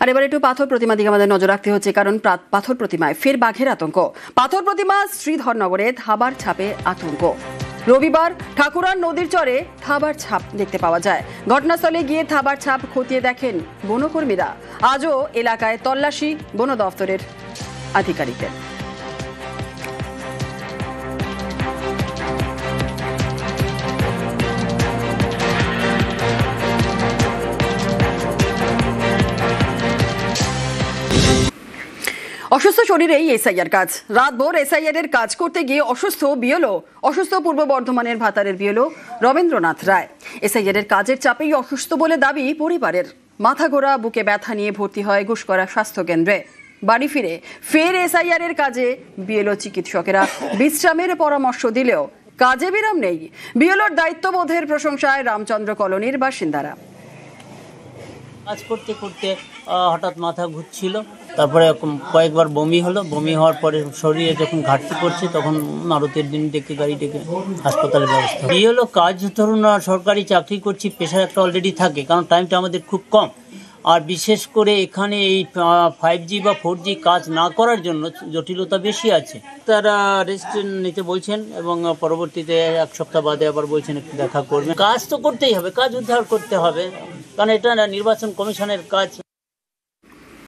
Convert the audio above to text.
আর এবার একটু পাথর প্রতিমা দিকে আমাদের নজর রাখতে হচ্ছে, কারণ পাথর প্রতিমায় ফের বাঘের আতঙ্ক। পাথর প্রতিমা শ্রীধরনগরে থাবার ছাপে আতঙ্ক। রবিবার ঠাকুরার নদীর চরে থাবার ছাপ দেখতে পাওয়া যায়। ঘটনাস্থলে গিয়ে থাবার ছাপ খতিয়ে দেখেন বনকর্মীরা। আজও এলাকায় তল্লাশি বন দফতরের আধিকারিকদের। অসুস্থ শরীরেই এসআইআর কাজ। রাতভর এসআইআর এর কাজ করতে গিয়ে অসুস্থ পূর্ব বর্ধমানের ভাতারের বিএলও রবীন্দ্রনাথ রায়। এসআইআর এর কাজের চাপেই অসুস্থ বলে দাবি পরিবারের। মাথা ঘোরা, বুকে ব্যথা নিয়ে ভর্তি হয় গুসকরা স্বাস্থ্য কেন্দ্রে। বাড়ি ফিরে ফের এসআইআর এর কাজে বিএলও চিকিৎসকেরা বিশ্রামের পরামর্শ দিলেও কাজে বিরাম নেই। বিএলওর দায়িত্ববোধের প্রশংসায় রামচন্দ্র কলোনির বাসিন্দারা। কাজ করতে করতে হঠাৎ মাথা ঘুরছিল, তারপরে কয়েকবার বমি হলো। বমি হওয়ার পরে শরীরে যখন ঘাটতি পড়ছে তখন আরও 3 দিন ডেকে গাড়ি ডেকে হাসপাতালে ব্যবস্থা। এই হলো কাজ, ধরুন সরকারি চাকরি করছি, পেশার একটা অলরেডি থাকে, কারণ টাইমটা আমাদের খুব কম। আর বিশেষ করে এখানে এই 5G বা 4G কাজ না করার জন্য জটিলতা বেশি আছে। তারা রেস্ট নিতে বলছেন এবং পরবর্তীতে 1 সপ্তাহ বাদে আবার বলছেন একটু দেখা করবেন। কাজ তো করতেই হবে, কাজ উদ্ধার করতে হবে, কারণ এটা নির্বাচন কমিশনের কাজ।